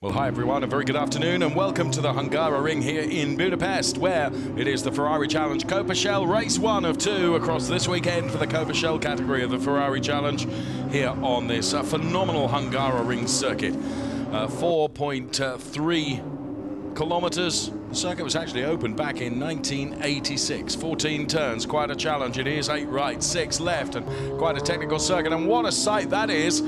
Well, hi everyone, a very good afternoon and welcome to the Hungaroring here in Budapest, where it is the Ferrari Challenge Coppa Shell race 1 of 2 across this weekend for the Coppa Shell category of the Ferrari Challenge here on this phenomenal Hungaroring circuit. 4.3 kilometers. The circuit was actually opened back in 1986. 14 turns, quite a challenge it is. 8 right, 6 left, and quite a technical circuit. And what a sight that is.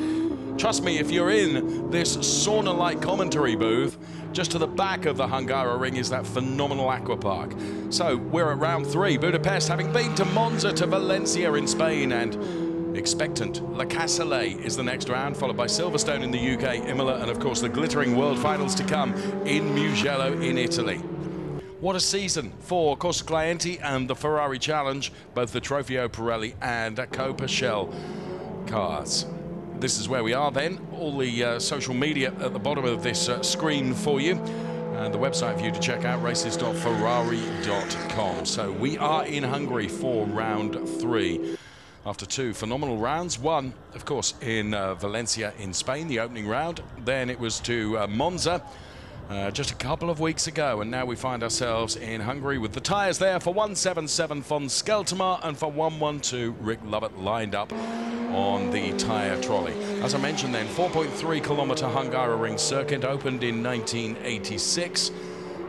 Trust me, if you're in this sauna-like commentary booth, just to the back of the Hungaroring is that phenomenal aqua park. So we're at round 3. Budapest, having been to Monza, to Valencia in Spain, and expectant La Casale is the next round, followed by Silverstone in the UK, Imola, and of course the glittering World Finals to come in Mugello in Italy. What a season for Corsa Clienti and the Ferrari Challenge, both the Trofeo Pirelli and Coppa Shell cars. This is where we are then. All the social media at the bottom of this screen for you. And the website for you to check out, races.ferrari.com. So we are in Hungary for round 3. After 2 phenomenal rounds. One, of course, in Valencia in Spain, the opening round. Then it was to Monza just a couple of weeks ago. And now we find ourselves in Hungary with the tyres there for 177 von Skelterma and for 112 Rick Lovett lined up on the tyre trolley. As I mentioned then, 4.3 kilometre Hungaroring circuit opened in 1986.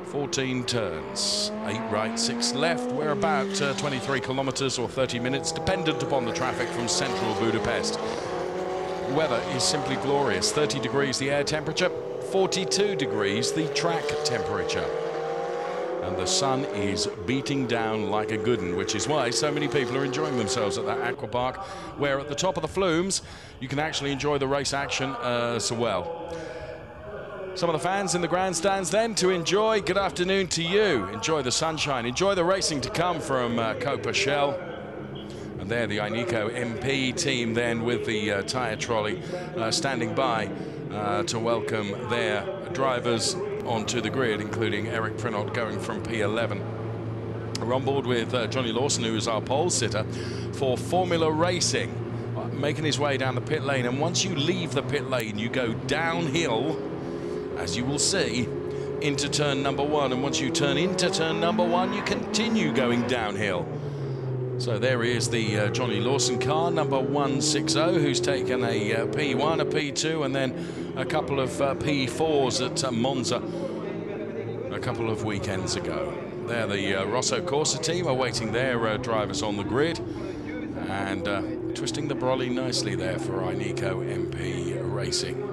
14 turns, 8 right, 6 left. We're about 23 kilometres or 30 minutes, dependent upon the traffic from central Budapest. The weather is simply glorious. 30 degrees the air temperature, 42 degrees the track temperature. And the sun is beating down like a good one, which is why so many people are enjoying themselves at that aqua park, where at the top of the flumes you can actually enjoy the race action as well. Some of the fans in the grandstands then to enjoy. Good afternoon to you. Enjoy the sunshine. Enjoy the racing to come from Coppa Shell. And there the Ineco MP team then with the tyre trolley standing by to welcome their drivers onto the grid, including Eric Prinot going from P11. We're on board with Johnny Lawson, who is our pole sitter for Formula Racing, making his way down the pit lane. And once you leave the pit lane, you go downhill, as you will see, into turn number 1. And once you turn into turn number 1, you continue going downhill. So there is the Johnny Lawson car, number 160, who's taken a P1, a P2, and then a couple of P4s at Monza a couple of weekends ago. There the Rosso Corsa team awaiting their drivers on the grid, and twisting the brolly nicely there for Ineco MP Racing.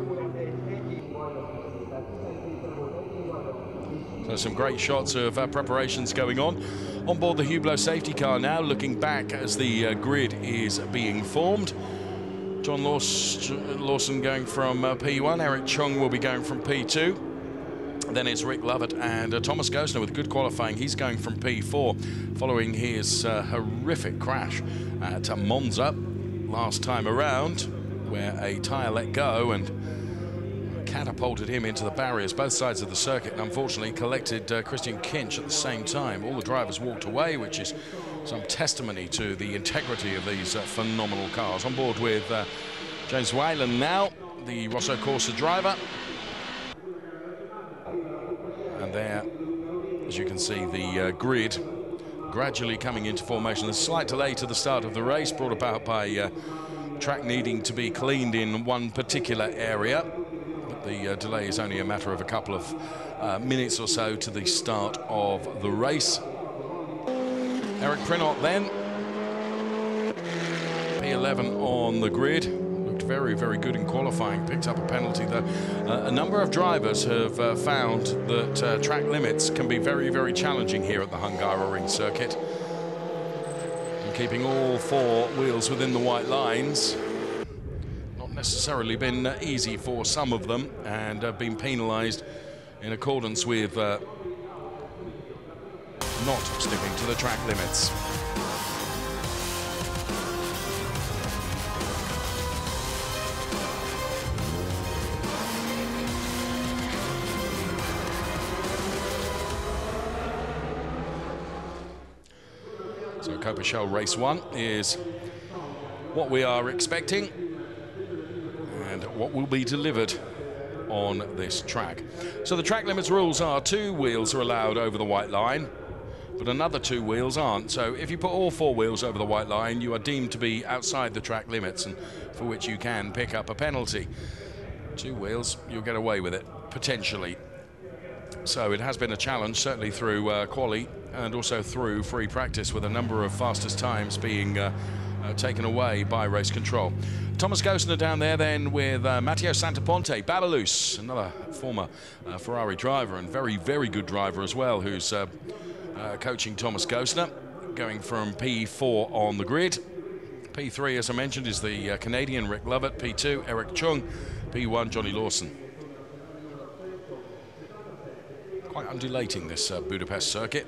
So some great shots of preparations going on. On board the Hublot safety car now, looking back as the grid is being formed. John Lawson going from P1, Eric Chung will be going from P2. Then it's Rick Lovett and Thomas Gosner with good qualifying. He's going from P4 following his horrific crash at Monza last time around, where a tyre let go and catapulted him into the barriers, both sides of the circuit, and unfortunately collected Christian Kinch at the same time. All the drivers walked away, which is some testimony to the integrity of these phenomenal cars. On board with James Whalen now, the Rosso Corsa driver. And there, as you can see, the grid gradually coming into formation. There's a slight delay to the start of the race, brought about by track needing to be cleaned in one particular area. The delay is only a matter of a couple of minutes or so to the start of the race. Eric Prinot then, P11 on the grid. Looked very, very good in qualifying, picked up a penalty though. A number of drivers have found that track limits can be very, very challenging here at the Hungaroring circuit. And keeping all 4 wheels within the white lines necessarily been easy for some of them, and been penalised in accordance with not sticking to the track limits. So Coppa Shell Race 1 is what we are expecting and what will be delivered on this track. So the track limits rules are 2 wheels are allowed over the white line, but another 2 wheels aren't. So if you put all 4 wheels over the white line, you are deemed to be outside the track limits, and for which you can pick up a penalty. 2 wheels, you'll get away with it, potentially. So it has been a challenge, certainly through quali and also through free practice, with a number of fastest times being taken away by race control. Thomas Gosner down there then with Matteo Santaponte, Babalus, another former Ferrari driver and very, very good driver as well, who's coaching Thomas Gosner, going from P4 on the grid. P3, as I mentioned, is the Canadian Rick Lovett. P2, Eric Chung. P1, Johnny Lawson. Quite undulating, this Budapest circuit,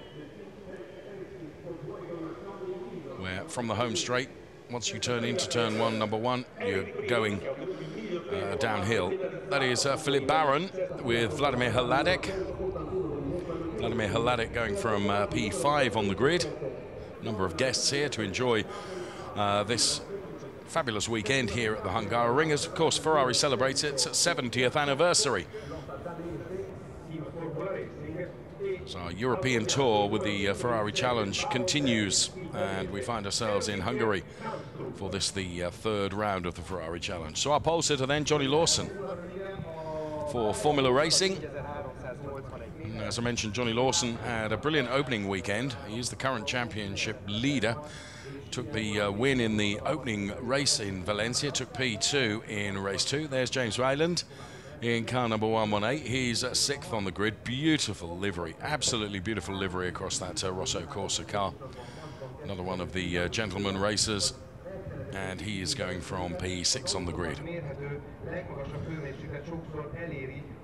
where from the home straight, once you turn into turn 1, number 1, you're going downhill. That is Philip Barron with Vladimir Hladek. Vladimir Hladek going from P5 on the grid. A number of guests here to enjoy this fabulous weekend here at the Hungaroring, as of course Ferrari celebrates its 70th anniversary. So our European tour with the Ferrari Challenge continues, and we find ourselves in Hungary for this, the 3rd round of the Ferrari Challenge. So our pole sitter then, Johnny Lawson for Formula Racing. And as I mentioned, Johnny Lawson had a brilliant opening weekend. He is the current championship leader. Took the win in the opening race in Valencia, took P2 in race 2. There's James Wayland in car number 118. He's 6th on the grid. Beautiful livery, absolutely beautiful livery across that Rosso Corsa car. Another one of the gentleman racers, and he is going from P6 on the grid.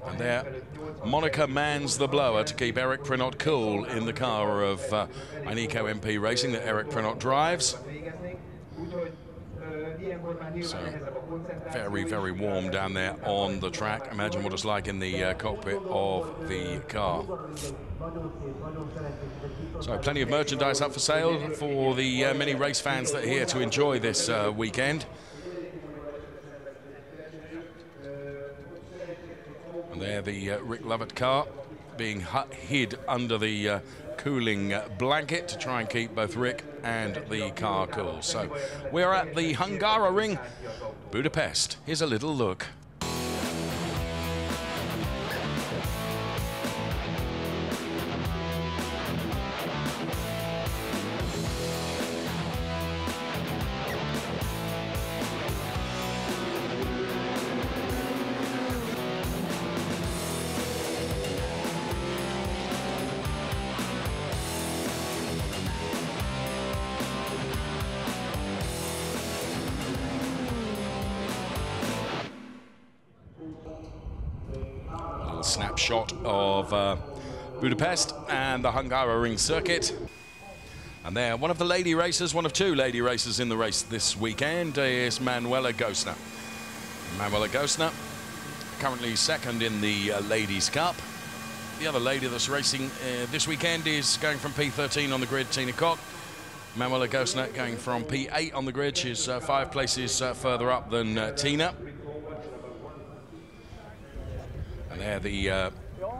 And there, Monica mans the blower to keep Eric Prinot cool in the car of Ineco MP Racing that Eric Prinot drives. So very, very warm down there on the track. Imagine what it's like in the cockpit of the car. So plenty of merchandise up for sale for the many race fans that are here to enjoy this weekend. And there the Rick Lovett car being hid under the cooling blanket to try and keep both Rick and the car cool. So we're at the Hungaroring, Budapest. Here's a little look. Snapshot of Budapest and the Hungaroring circuit. And there, one of the lady racers, one of 2 lady racers in the race this weekend is Manuela Gosner. Manuela Gosner, currently 2nd in the Ladies' Cup. The other lady that's racing this weekend is going from P13 on the grid, Tina Koch. Manuela Gosner going from P8 on the grid. She's 5 places further up than Tina. And there the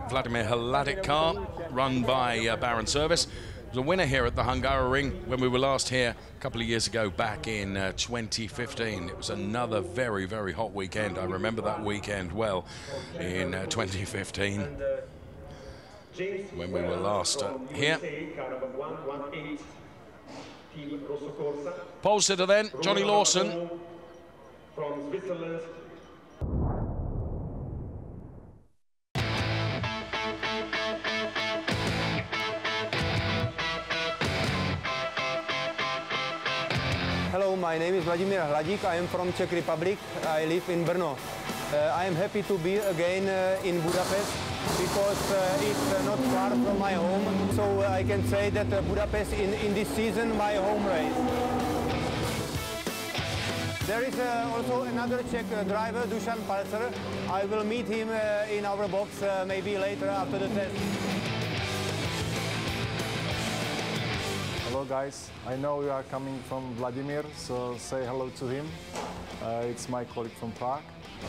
Vladimir Hladek car, run by Baron Service. Was a winner here at the Hungaroring when we were last here a couple of years ago, back in 2015. It was another very, very hot weekend. I remember that weekend well in 2015 when we were last here. Pole sitter then, Johnny Lawson. From Switzerland. Hello, my name is Vladimir Hladík. I am from Czech Republic. I live in Brno. I am happy to be again in Budapest because it's not far from my home. So I can say that Budapest in this season my home race. There is also another Czech driver, Dusan Palcer. I will meet him in our box maybe later after the test. Hello guys, I know you are coming from Vladimir, so say hello to him. It's my colleague from Prague.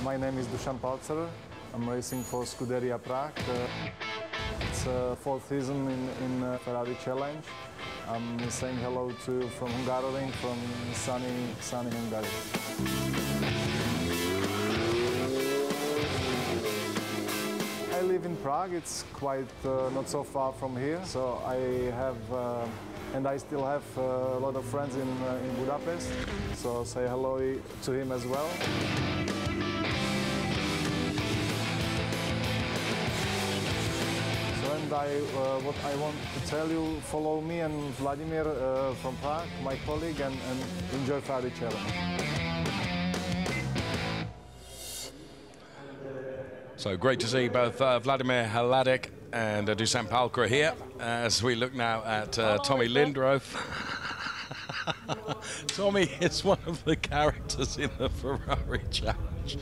My name is Dusan Palcer. I'm racing for Scuderia Prague. It's fourth season in Ferrari Challenge. I'm saying hello to from Hungaroring, from sunny Hungary. I live in Prague. It's quite not so far from here, so I have and I still have a lot of friends in Budapest. So say hello to him as well. And what I want to tell you, follow me and Vladimir from Prague, my colleague, and enjoy Ferrari Challenge. So great to see both Vladimir Hladík and Dusan Palkra here as we look now at Tommy Lindroth. Tommy is one of the characters in the Ferrari Challenge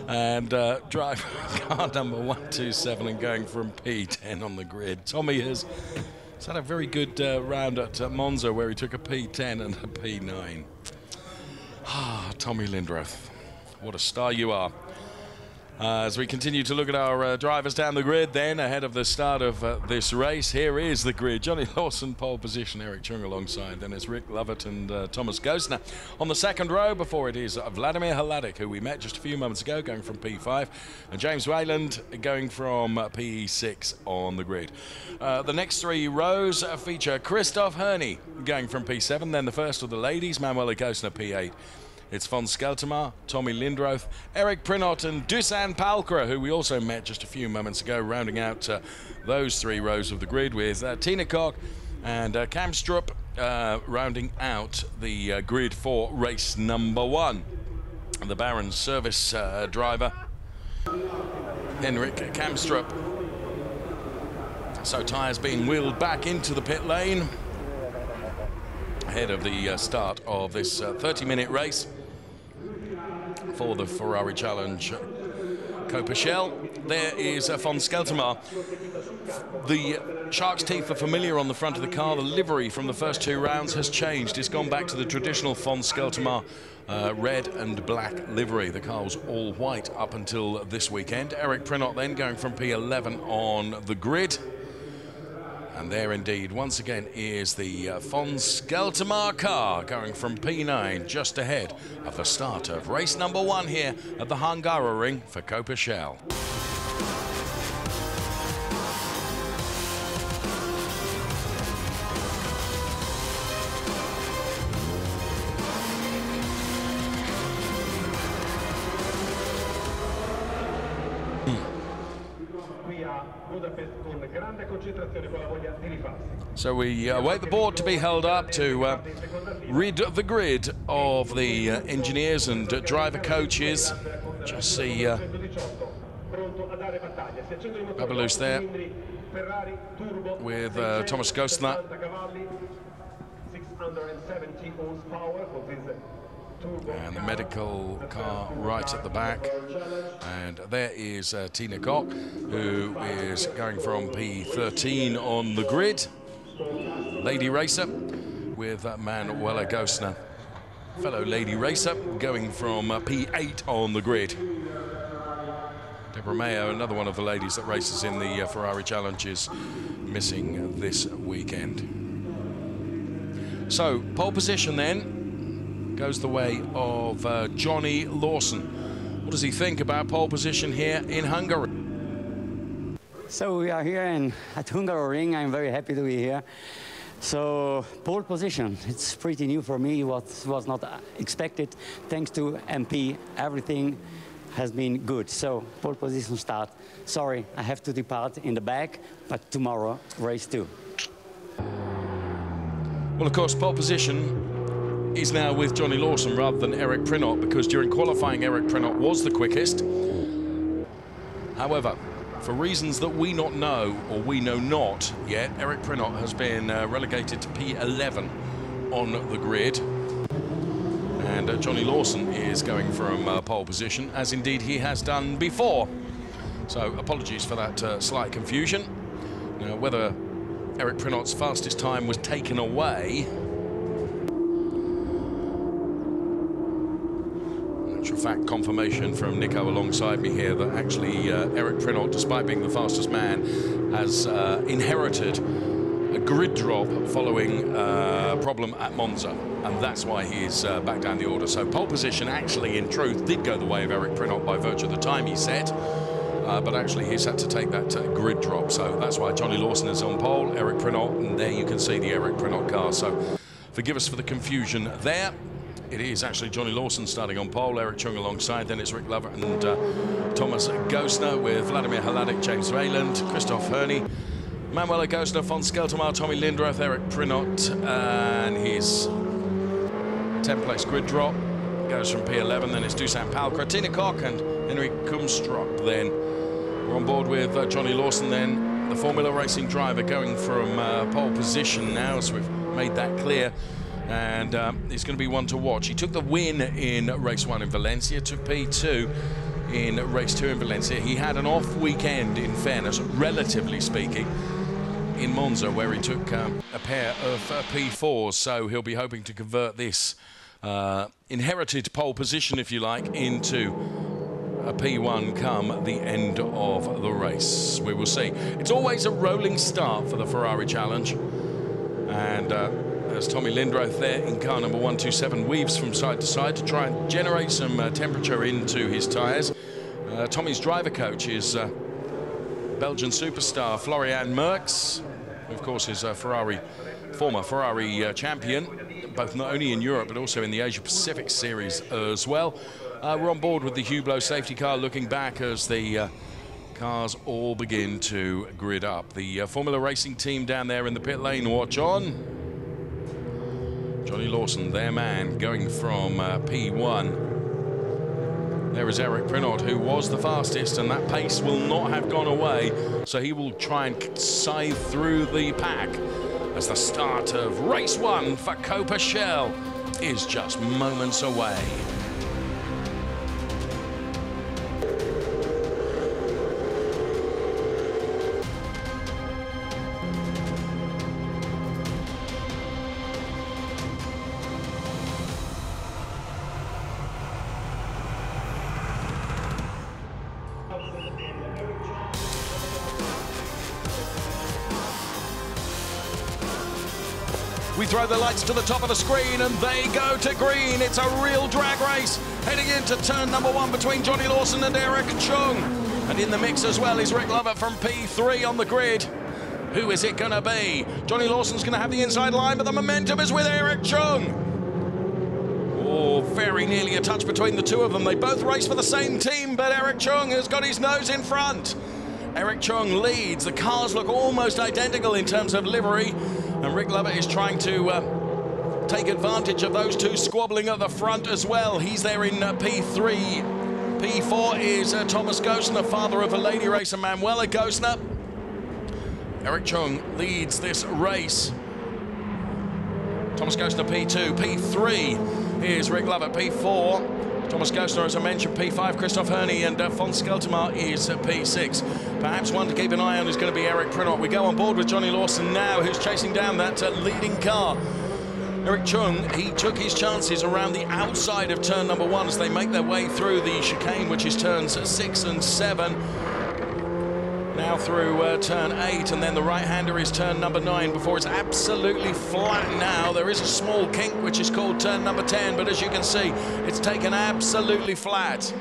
and driving car number 127 and going from P10 on the grid. Tommy has had a very good round at Monza where he took a P10 and a P9. Tommy Lindroth, what a star you are. As we continue to look at our drivers down the grid then, ahead of the start of this race, here is the grid. Johnny Lawson, pole position, Eric Chung alongside. Then it's Rick Lovett and Thomas Gostner on the second row. Before it is Vladimir Hladík, who we met just a few moments ago, going from P5, and James Wayland going from P6 on the grid. The next three rows feature Christoph Herney going from P7, then the first of the ladies, Manuela Gostner, P8. It's von Skeltermar, Tommy Lindroth, Eric Prinot and Dusan Palkra, who we also met just a few moments ago, rounding out those three rows of the grid with Tina Koch and Cam Strupp rounding out the grid for race number 1. The Baron's service driver, Henrik Kamstrup. So tyres being wheeled back into the pit lane ahead of the start of this 30-minute race for the Ferrari Challenge Coppa Shell. There is von Skeltermar. The shark's teeth are familiar on the front of the car. The livery from the first two rounds has changed. It's gone back to the traditional von Skeltermar red and black livery. The car was all white up until this weekend. Eric Prinot then going from P11 on the grid. And there indeed, once again, is the von Skeltermar car going from P9 just ahead of the start of race number 1 here at the Hungaroring for Coppa Shell. So we wait the board to be held up to rid the grid of the engineers and driver coaches. Just see Babalus there with Thomas Gostner. And the medical car right at the back. And there is Tina Koch, who is going from P13 on the grid. Lady racer with Manuela Gostner, fellow lady racer, going from P8 on the grid. Deborah Mayo, another one of the ladies that races in the Ferrari Challenge, is missing this weekend. So, pole position then goes the way of Johnny Lawson. What does he think about pole position here in Hungary? So we are here at Hungaroring. I'm very happy to be here. So pole position, it's pretty new for me. What was not expected. Thanks to MP, everything has been good. So pole position start. Sorry, I have to depart in the back, but tomorrow race 2. Well, of course, pole position is now with Johnny Lawson rather than Eric Prinot, because during qualifying Eric Prinot was the quickest. However, for reasons that we not know, or we know not yet, Eric Prinot has been relegated to P11 on the grid. And Johnny Lawson is going from pole position, as indeed he has done before. So apologies for that slight confusion. Now, whether Eric Prinot's fastest time was taken away, in actual fact, confirmation from Nico alongside me here that actually Eric Prinot, despite being the fastest man, has inherited a grid drop following a problem at Monza, and that's why he's back down the order. So pole position actually, in truth, did go the way of Eric Prinot by virtue of the time he set, but actually he's had to take that grid drop. So that's why Johnny Lawson is on pole, Eric Prinot, and there you can see the Eric Prinot car. So forgive us for the confusion there. It is actually Johnny Lawson starting on pole, Eric Chung alongside, then it's Rick Lovett and Thomas Gostner with Vladimir Haladik, James Wayland, Christoph Herney, Manuel Gostner, Fons Skeltermar, Tommy Lindroth, Eric Prinot, and his 10th place grid drop goes from P11, then it's Dusan Palkra, Tina Koch and Henrik Kumstrup. Then we're on board with Johnny Lawson, then the Formula Racing driver going from pole position now, so we've made that clear. And it's going to be one to watch. He took the win in race 1 in Valencia, took P2 in race 2 in Valencia. He had an off weekend, in fairness, relatively speaking, in Monza, where he took a pair of P4s. So he'll be hoping to convert this inherited pole position, if you like, into a P1 come the end of the race. We will see. It's always a rolling start for the Ferrari Challenge. And there's Tommy Lindroth there in car number 127, weaves from side to side to try and generate some temperature into his tyres. Tommy's driver coach is Belgian superstar Florian Merckx, who of course is a former Ferrari champion, both not only in Europe but also in the Asia Pacific series as well. We're on board with the Hublot safety car, looking back as the cars all begin to grid up. The Formula Racing team down there in the pit lane watch on. Johnny Lawson, their man, going from P1. There is Eric Prinot, who was the fastest, and that pace will not have gone away, so he will try and scythe through the pack as the start of race 1 for Coppa Shell is just moments away. We throw the lights to the top of the screen and they go to green. It's a real drag race heading into turn number 1 between Johnny Lawson and Eric Chung. And in the mix as well is Rick Lovett from P3 on the grid. Who is it going to be? Johnny Lawson's going to have the inside line, but the momentum is with Eric Chung. Oh, very nearly a touch between the two of them. They both race for the same team, but Eric Chung has got his nose in front. Eric Chung leads. The cars look almost identical in terms of livery. And Rick Lovett is trying to take advantage of those two squabbling at the front as well. He's there in P3. P4 is Thomas Gostner, father of a lady racer, Manuela Gostner. Eric Chung leads this race. Thomas Gostner P2. P3 is Rick Lovett. P4. Thomas Gostner, as I mentioned, P5, Christoph Herney, and Fons Skeltermar is P6. Perhaps one to keep an eye on is going to be Eric Prinot. We go on board with Johnny Lawson now, who's chasing down that leading car. Eric Chung, he took his chances around the outside of turn number 1 as they make their way through the chicane, which is turns 6 and 7. Now through turn 8, and then the right-hander is turn number 9 before it's absolutely flat now. There is a small kink, which is called turn number 10, but as you can see, it's taken absolutely flat.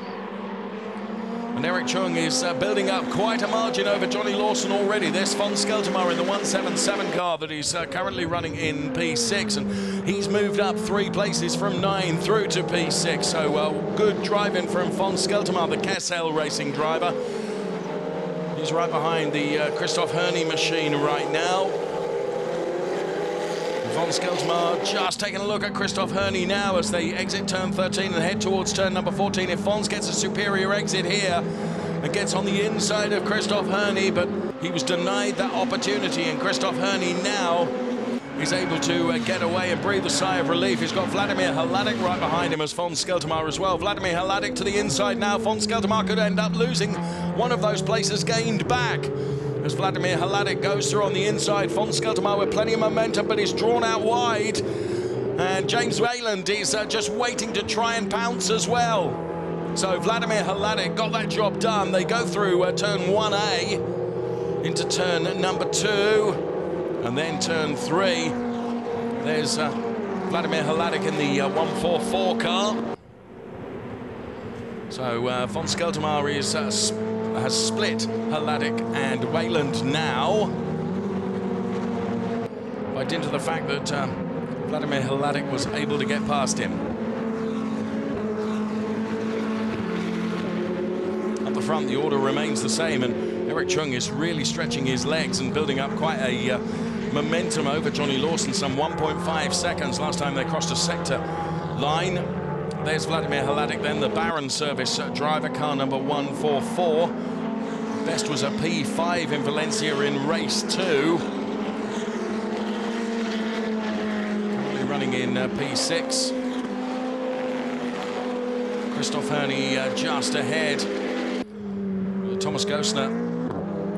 And Eric Chung is building up quite a margin over Johnny Lawson already. There's Fons Skeltermar in the 177 car that he's currently running in P6, and he's moved up 3 places from 9 through to P6. So good driving from Fons Skeltermar, the Kessel Racing driver. He's right behind the Christoph Herney machine right now. Fons Skeltermar just taking a look at Christoph Herney now as they exit turn 13 and head towards turn number 14. If Fons gets a superior exit here and gets on the inside of Christoph Herney, but he was denied that opportunity, and Christoph Herney now is able to get away and breathe a sigh of relief. He's got Vladimir Haladik right behind him as Fons Skeltermar as well. Vladimir Haladik to the inside now. Fons Skeltermar could end up losing one of those places gained back as Vladimir Haladik goes through on the inside. Fons Skeltermar with plenty of momentum, but he's drawn out wide. And James Wayland is just waiting to try and pounce as well. So Vladimir Hladic got that job done. They go through turn 1A into turn number 2, and then turn 3. There's Vladimir Hladic in the 144 car. So von Skeltermaar has split Hladic and Wayland now, by dint of the fact that Vladimir Hladic was able to get past him. Up the front, the order remains the same, and Eric Chung is really stretching his legs and building up quite a momentum over Johnny Lawson, some 1.5 seconds last time they crossed a sector line. There's Vladimir Hladic, then the Baron service driver, car number 144. Best was a P5 in Valencia in race 2. Currently running in P6. Christoph Herney just ahead. Thomas Gosner,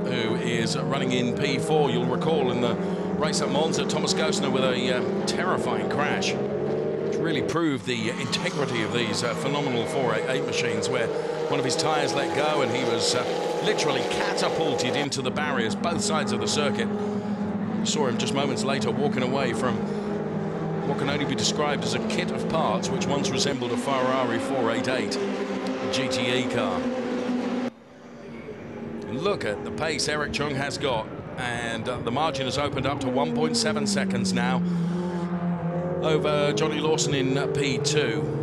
who is running in P4. You'll recall in the race at Monza, Thomas Gosner with a terrifying crash, which really proved the integrity of these phenomenal 488 machines, where one of his tyres let go and he was literally catapulted into the barriers, both sides of the circuit. We saw him just moments later walking away from what can only be described as a kit of parts which once resembled a Ferrari 488 GTE car. And look at the pace Eric Chung has got, and the margin has opened up to 1.7 seconds now over Johnny Lawson in P2.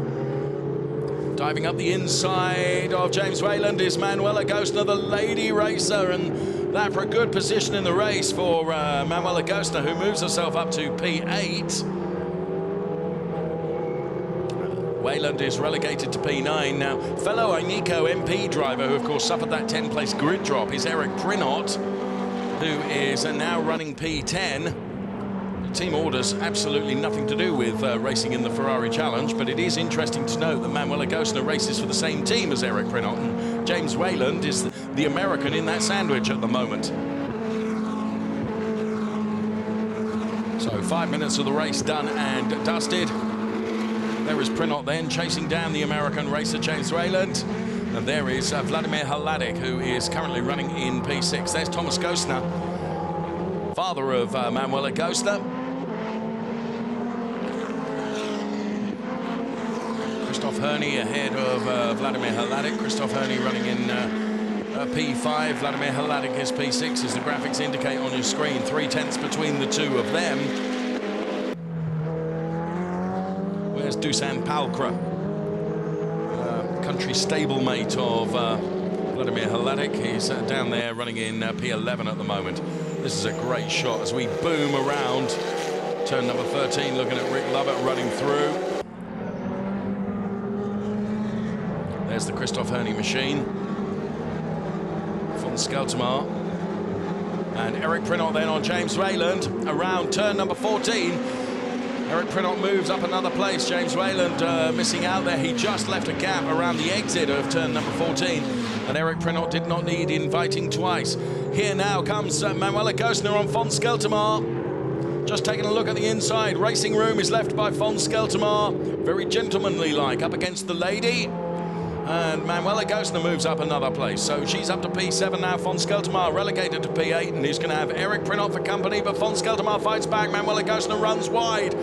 Diving up the inside of James Wayland is Manuela Gosner, the lady racer, and that for a good position in the race for Manuela Gosner, who moves herself up to P8. Wayland is relegated to P9 now. Fellow Ineco MP driver, who of course suffered that 10-place grid drop, is Eric Prinot, who is now running P10. The team orders absolutely nothing to do with racing in the Ferrari Challenge, but it is interesting to note that Manuela Gosner races for the same team as Eric Prinot, and James Wayland is the American in that sandwich at the moment. So 5 minutes of the race done and dusted. There is Prinot then chasing down the American racer James Wayland. And there is Vladimir Hladic, who is currently running in P6. There's Thomas Gosner, father of Manuela Gosner. Christoph Herney ahead of Vladimir Hladic. Christoph Herney running in P5. Vladimir Hladic is P6, as the graphics indicate on your screen. 3/10 between the two of them. Where's Dusan Palkra, country stablemate of Vladimir Hladic? He's down there running in P11 at the moment. This is a great shot as we boom around turn number 13, looking at Rick Lovett running through. There's the Christoph Herney machine. Von Skeltermaar. And Eric Prinot then on James Wayland around turn number 14. Eric Prinot moves up another place. James Wayland missing out there. He just left a gap around the exit of turn number 14. And Eric Prinot did not need inviting twice. Here now comes Manuela Gosner on von Skeltermaar. Just taking a look at the inside. Racing room is left by von Skeltermaar. Very gentlemanly-like up against the lady. And Manuela Gosner moves up another place. So she's up to P7 now. Von Skeltermaar relegated to P8, and he's going to have Eric Prinot for company, but von Skeltermaar fights back. Manuela Gosner runs wide.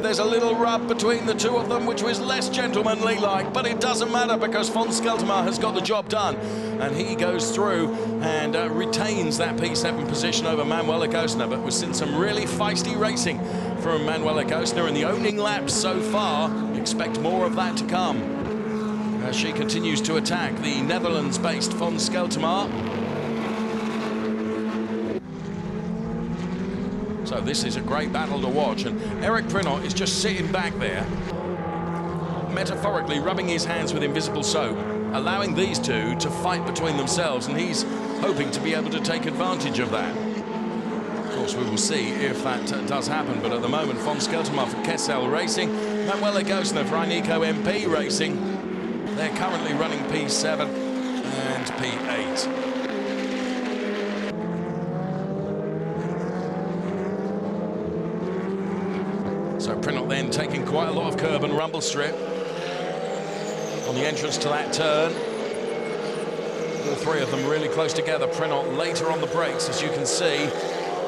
There's a little rub between the two of them, which was less gentlemanly-like, but it doesn't matter because von Skeltermaar has got the job done. And he goes through and retains that P7 position over Manuela Gosner, but we've seen some really feisty racing from Manuela Gosner in the opening laps so far. Expect more of that to come as she continues to attack the Netherlands-based von Skeltermaar. So this is a great battle to watch, and Eric Prinot is just sitting back there, metaphorically rubbing his hands with invisible soap, allowing these two to fight between themselves, and he's hoping to be able to take advantage of that. Of course, we will see if that does happen, but at the moment, von Skeltermaar for Kessel Racing, Manuela Gosner for Ineco MP Racing. They're currently running P7 and P8. So Prinot then taking quite a lot of curb and rumble strip. on the entrance to that turn. All three of them really close together. Prenot later on the brakes, as you can see,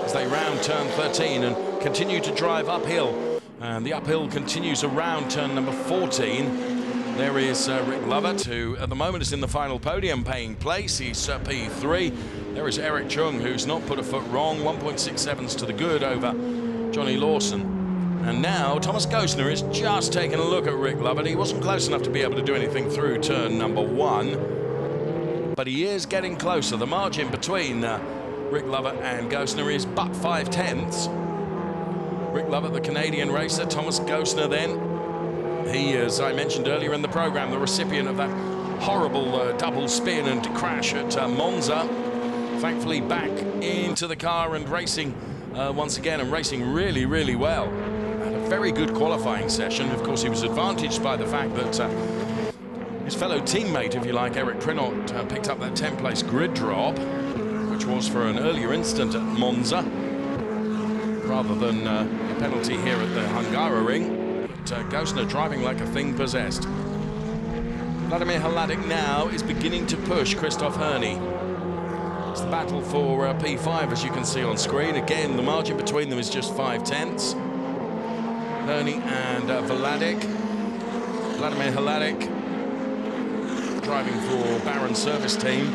as they round turn 13 and continue to drive uphill. And the uphill continues around turn number 14. There is Rick Lovett, who at the moment is in the final podium paying place. He's P3. There is Eric Chung, who's not put a foot wrong. 1.67s to the good over Johnny Lawson. And now Thomas Gosner is just taking a look at Rick Lovett. He wasn't close enough to be able to do anything through turn number 1. But he is getting closer. The margin between Rick Lovett and Gosner is but 5/10. Rick Lovett, the Canadian racer. Thomas Gosner then. He, as I mentioned earlier in the program, the recipient of that horrible double spin and crash at Monza. Thankfully back into the car and racing once again, and racing really, really well. Had a very good qualifying session. Of course, he was advantaged by the fact that his fellow teammate, if you like, Eric Prenot, picked up that 10th place grid drop, which was for an earlier incident at Monza, rather than a penalty here at the Hungaroring. But Gosner driving like a thing possessed. Vladimir Hladik now is beginning to push Christoph Herney. It's the battle for P5, as you can see on screen. Again, the margin between them is just 5/10. Herney and Hladik. Vladimir Hladik driving for Baron Service Team.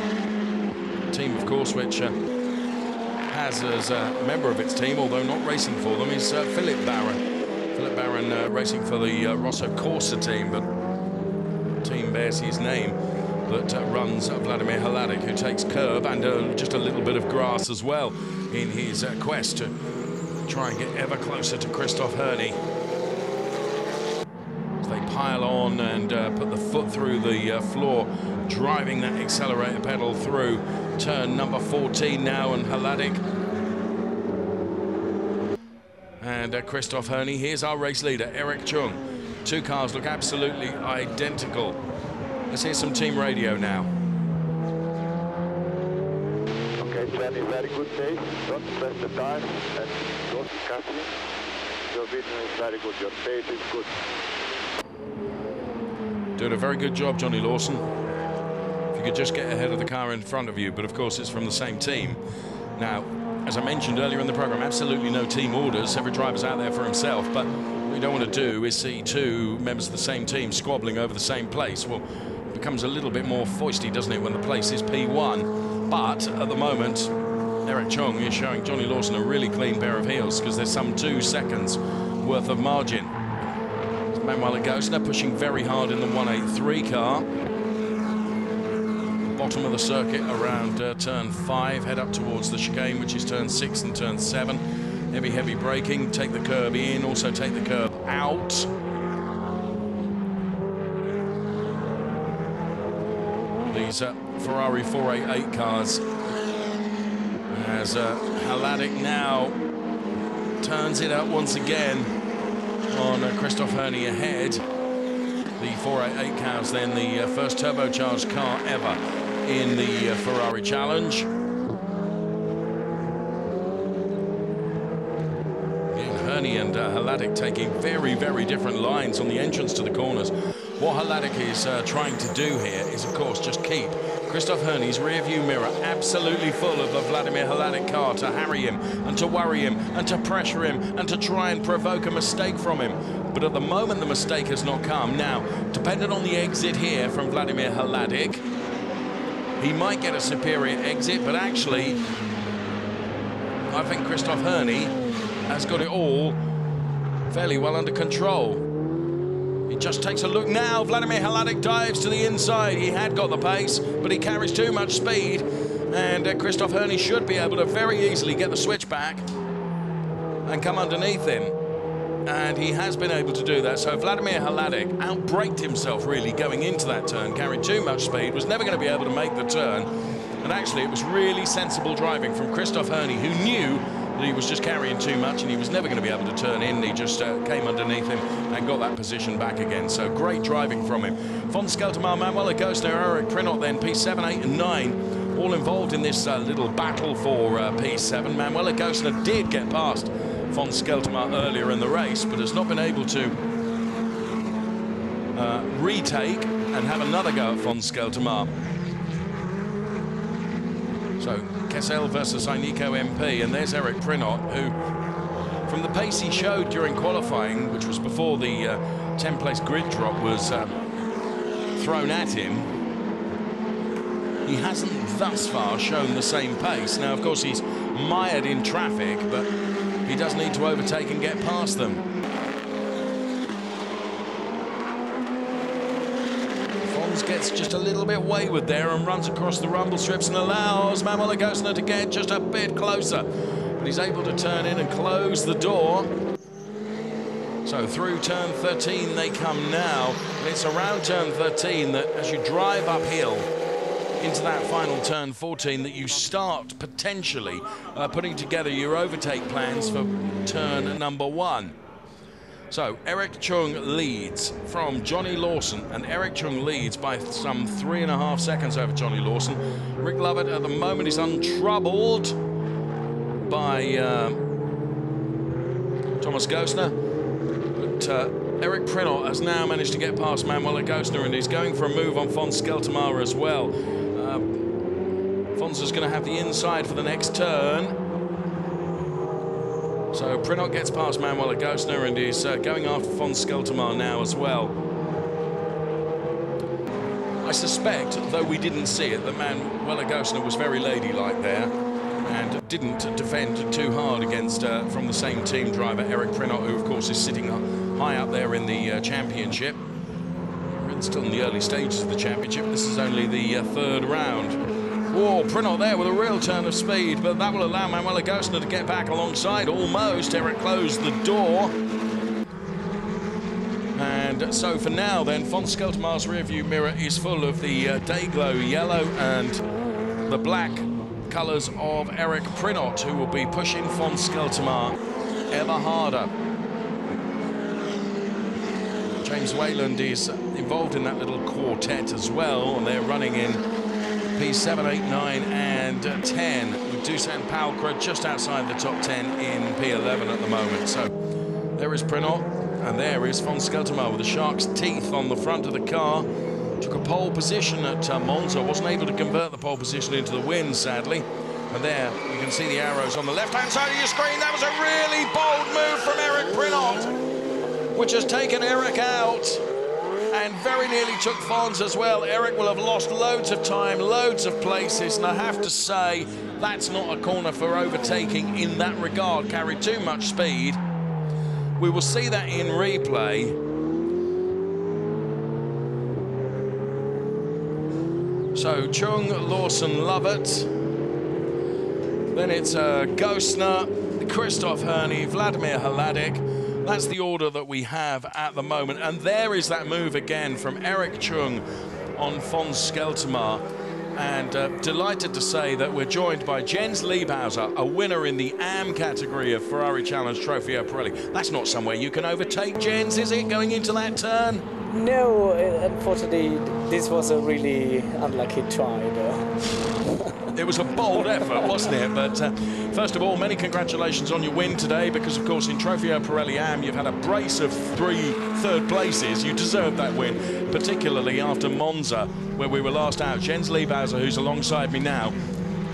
Team, of course, which has as a member of its team, although not racing for them, is Philip Baron. Philip Baron racing for the Rosso Corsa team, but the team bears his name, that runs Vladimir Hladik, who takes curb and just a little bit of grass as well in his quest to try and get ever closer to Christoph Herney. They pile on and put the foot through the floor, driving that accelerator pedal through turn number 14 now, and Hladik and Christoph Herney. Here's our race leader, Eric Chung. Two cars look absolutely identical. Let's hear some team radio now. Okay, Johnny, very good pace. Don't press the tires and don't cut it. Your vision is very good. Your pace is good. Doing a very good job, Johnny Lawson. If you could just get ahead of the car in front of you, but of course it's from the same team. Now, as I mentioned earlier in the program, absolutely no team orders. Every driver's out there for himself, but what we don't want to do is see two members of the same team squabbling over the same place. Well, it becomes a little bit more foisty, doesn't it, when the place is P1. But at the moment, Eric Chung is showing Johnny Lawson a really clean pair of heels, because there's some 2 seconds worth of margin. Manuel Gosner pushing very hard in the 183 car. Bottom of the circuit around turn 5, head up towards the chicane, which is turn 6 and turn 7. Heavy braking, take the curb in, also take the curb out. These Ferrari 488 cars, as Hladik now turns it up once again on Christoph Herney ahead. The 488 cars then the first turbocharged car ever in the Ferrari Challenge. Again, Herney and Hladik taking very, very different lines on the entrance to the corners. What Hladik is trying to do here is, of course, just keep Christoph Herney's rear view mirror absolutely full of the Vladimir Hladik car to harry him and to worry him and to pressure him and to try and provoke a mistake from him. But at the moment, the mistake has not come. Now, dependent on the exit here from Vladimir Hladik, he might get a superior exit, but actually, I think Christoph Herney has got it all fairly well under control. He just takes a look now. Vladimir Hladik dives to the inside. He had got the pace, but he carries too much speed. And Christoph Herney should be able to very easily get the switch back and come underneath him. And he has been able to do that. So Vladimir Hladik outbraked himself, really, going into that turn, carried too much speed, was never going to be able to make the turn. And actually, it was really sensible driving from Christoph Herney, who knew that he was just carrying too much and he was never going to be able to turn in. He just came underneath him and got that position back again. So great driving from him. Von Skeltermar, Manuel Gosner, Eric Prenot then, P7, 8 and 9, all involved in this little battle for P7. Manuel Gosner did get past Von Skeltermar earlier in the race, but has not been able to retake and have another go at von Skeltermaar. So Kessel versus Ainiko MP, and there's Eric Prinot, who, from the pace he showed during qualifying, which was before the 10th-place grid drop was thrown at him, he hasn't thus far shown the same pace. Now, of course, he's mired in traffic, but he does need to overtake and get past them. Fons gets just a little bit wayward there and runs across the rumble strips and allows Manuel Agostner to get just a bit closer. But he's able to turn in and close the door. So through turn 13 they come now. And it's around turn 13 that as you drive uphill into that final turn 14 that you start potentially putting together your overtake plans for turn number 1. So Eric Chung leads from Johnny Lawson, and Eric Chung leads by some 3.5 seconds over Johnny Lawson. Rick Lovett at the moment is untroubled by Thomas Gostner, but Eric Prinot has now managed to get past Manuel Agostner, and he's going for a move on von Skeltermaar as well. Fons is going to have the inside for the next turn. So Prinot gets past Manuel Agostner and is going after von Skeltermaar now as well. I suspect, though we didn't see it, that Manuel Agostner was very ladylike there and didn't defend too hard against, from the same team driver, Eric Prinot, who of course is sitting high up there in the championship. We're still in the early stages of the championship. This is only the 3rd round. Whoa, Prinot there with a real turn of speed, but that will allow Manuel Agostner to get back alongside almost. Eric closed the door. And so for now then, von Skeltermaar's rearview mirror is full of the Dayglow yellow and the black colours of Eric Prinot, who will be pushing von Skeltermaar ever harder. James Wayland is involved in that little quartet as well, and they're running in P7, 8, 9 and 10, with Dusan Palkra just outside the top 10 in P11 at the moment. So there is Prinot, and there is von Skeltermaar with the shark's teeth on the front of the car. Took a pole position at Monza, wasn't able to convert the pole position into the win, sadly. And there you can see the arrows on the left-hand side of your screen. That was a really bold move from Eric Prinot, which has taken Eric out and very nearly took Fons as well. Eric will have lost loads of time, loads of places, and I have to say, that's not a corner for overtaking in that regard. Carried too much speed. We will see that in replay. So Chung, Lawson, Lovett. Then it's Gostner, Christoph Herney, Vladimir Haladik. That's the order that we have at the moment. And there is that move again from Eric Chung on von Skeltermaar. And delighted to say that we're joined by Jens Liebhauser, a winner in the AM category of Ferrari Challenge Trofeo Pirelli. That's not somewhere you can overtake, Jens, is it, going into that turn? No, unfortunately, this was a really unlucky try. It was a bold effort, wasn't it? But first of all, many congratulations on your win today, because, of course, in Trofeo Pirelli AM, you've had a brace of 3 third places. You deserved that win, particularly after Monza, where we were last out. Jens Liebhauser, who's alongside me now,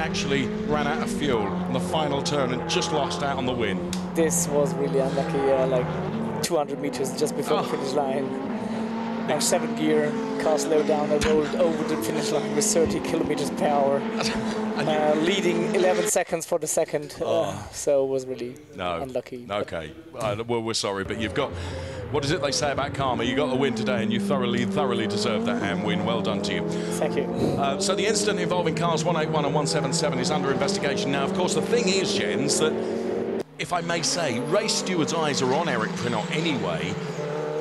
actually ran out of fuel in the final turn and just lost out on the win. This was really unlucky, like 200 meters just before the finish line. I'm 7th gear, car slowed down, I rolled over the finish line with 30 kilometers per hour, leading 11 seconds for the second, so it was really unlucky. Okay, well, we're sorry, but you've got, what is it they say about karma? You got the win today, and you thoroughly deserved that AM win. Well done to you. Thank you. So the incident involving cars 181 and 177 is under investigation now. Of course, the thing is, Jens, that, if I may say, race stewards' eyes are on Eric Prinot anyway.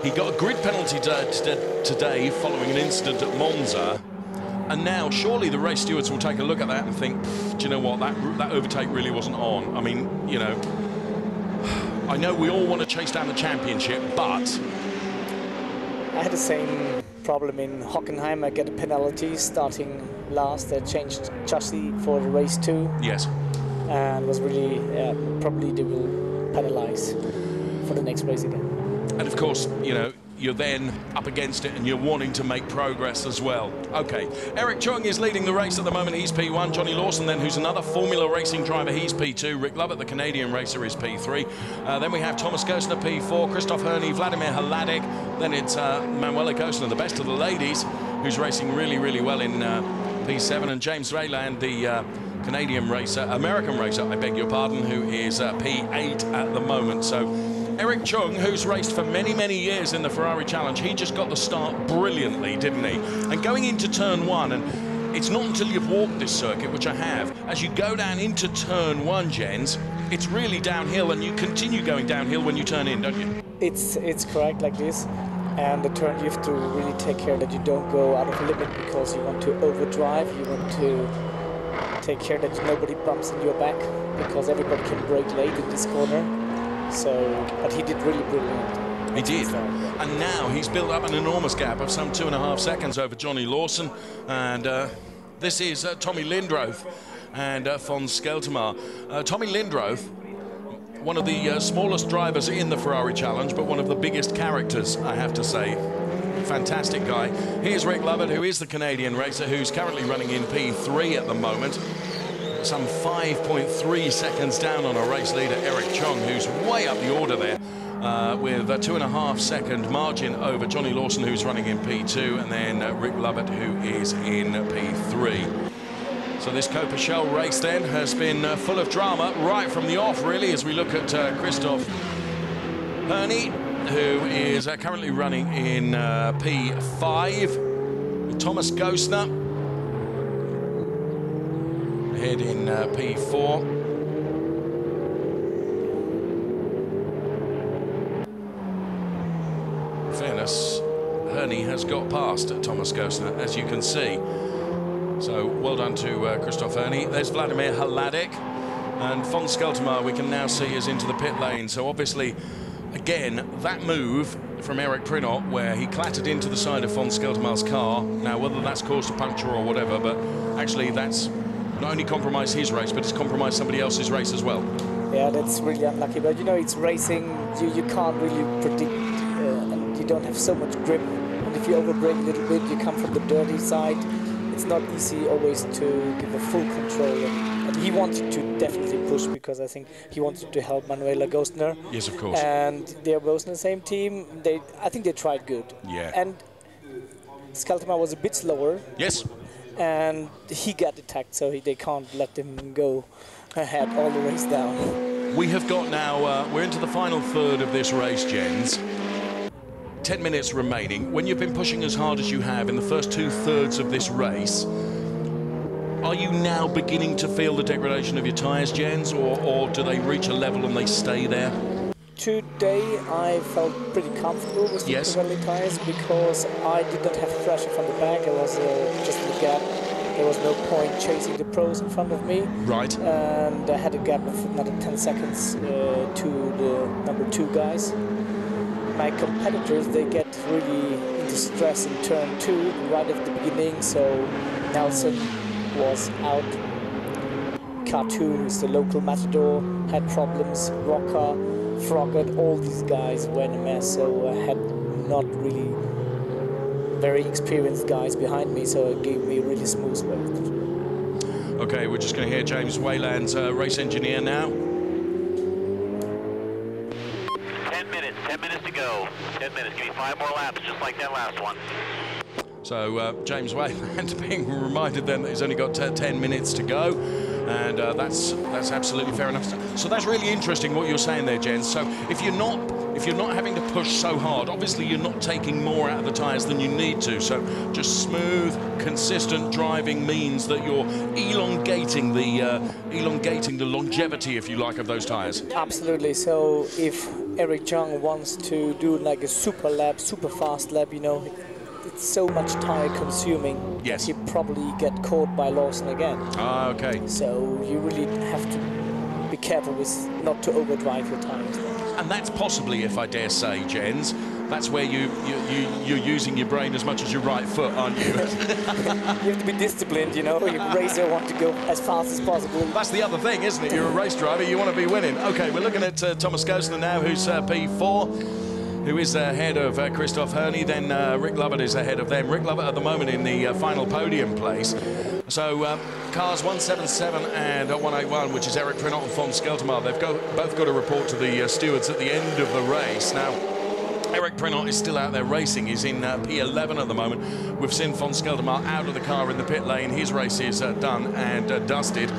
He got a grid penalty today following an incident at Monza, and now surely the race stewards will take a look at that and think, do you know what, that overtake really wasn't on. I mean, you know, I know we all want to chase down the championship, but... I had the same problem in Hockenheim. I get a penalty starting last. I changed chassis for the race 2. Yes. And was really, probably they will penalize for the next race again. And of course, you know, you're then up against it and you're wanting to make progress as well. Okay, Eric Chung is leading the race at the moment. He's P1. Johnny Lawson then, who's another Formula Racing driver, he's P2. Rick Lovett, the Canadian racer, is P3. Then we have Thomas Gostner, P4. Christoph Herney, Vladimir Hladek. Then it's Manuela Gostner, the best of the ladies, who's racing really, really well in P7. And James Rayland, the Canadian racer, American racer, I beg your pardon, who is P8 at the moment. So Eric Chung, who's raced for many, many years in the Ferrari Challenge, he just got the start brilliantly, didn't he? And going into turn one, and it's not until you've walked this circuit, which I have, as you go down into turn one, Jens, it's really downhill, and you continue going downhill when you turn in, don't you? It's correct like this. And the turn, you have to really take care that you don't go out of limit, because you want to overdrive, you want to take care that nobody bumps in your back, because everybody can brake late in this corner. So, but he did really brilliant. He did. And now he's built up an enormous gap of some 2.5 seconds over Johnny Lawson. And this is Tommy Lindroth and von Skeltermar. Tommy Lindroth, one of the smallest drivers in the Ferrari Challenge, but one of the biggest characters, I have to say. Fantastic guy. Here's Rick Lovett, who is the Canadian racer, who's currently running in P3 at the moment. Some 5.3 seconds down on a race leader, Eric Chung, who's way up the order there, with a 2.5 second margin over Johnny Lawson, who's running in P2, and then Rick Lovett, who is in P3. So this Coppa Shell race then has been full of drama right from the off, really, as we look at Christoph Herney, who is currently running in P5. Thomas Gostner ahead in P4. In fairness, Herney has got past Thomas Gostner, as you can see. So well done to Christoph Herney. There's Vladimir Hladek, and von Skeltermar we can now see is into the pit lane. So obviously, again, that move from Eric Prinot, where he clattered into the side of von Skeltermar's car. Now, whether that's caused a puncture or whatever, but actually that's not only compromised his race, but it's compromised somebody else's race as well. Yeah, that's really unlucky. But you know, it's racing. You can't really predict, and you don't have so much grip. And if you overbrake a little bit, you come from the dirty side. It's not easy always to give a full control. And he wanted to definitely push, because I think he wanted to help Manuela Gostner. Yes, of course. And they're both in the same team. I think they tried good. Yeah. And Skeltermar was a bit slower. Yes. And he got attacked, so they can't let him go ahead all the race down. We have got now, we're into the final third of this race, Jens. 10 minutes remaining. When you've been pushing as hard as you have in the first 2/3 of this race, are you now beginning to feel the degradation of your tyres, Jens, or do they reach a level and they stay there? Today I felt pretty comfortable with the Pirelli tyres, because I did not have pressure from the back. I was just in the gap. There was no point chasing the pros in front of me. Right. And I had a gap of another 10 seconds to the number 2 guys. My competitors, they get really into stress in turn 2 right at the beginning. So Nelson was out. Cartoon is the local matador, had problems. Rocker, Froggatt, all these guys were in a mess, so I had not really very experienced guys behind me, so it gave me a really smooth race. Okay, we're just going to hear James Wayland's race engineer now. 10 minutes to go. 10 minutes, give me 5 more laps, just like that last one. So James Wayland being reminded then that he's only got 10 minutes to go, and that's absolutely fair enough. So that's really interesting what you're saying there, Jens. So if you're not having to push so hard, obviously you're not taking more out of the tyres than you need to. So just smooth, consistent driving means that you're elongating the longevity, if you like, of those tyres. Absolutely. So if Eric Chung wants to do like a super lap, super fast lap, you know, it's so much tire consuming. Yes. He probably get caught by Lawson again. Ah, okay. So you really have to be careful with not to overdrive your tires. And that's possibly, if I dare say, Jens, that's where you're using your brain as much as your right foot, aren't you? You have to be disciplined, you know. Your racer want to go as fast as possible. That's the other thing, isn't it? You're a race driver, you want to be winning. Okay, we're looking at Thomas Gostner now, who's P4. who is ahead of Christoph Herney. Then Rick Lovett is ahead of them. Rick Lovett at the moment in the final podium place. So cars 177 and 181, which is Eric Prinot and Fons Skeltermaal. They've both got to report to the stewards at the end of the race. Now, Eric Prinot is still out there racing. He's in P11 at the moment. We've seen Fons Skeltermaal out of the car in the pit lane. His race is done and dusted.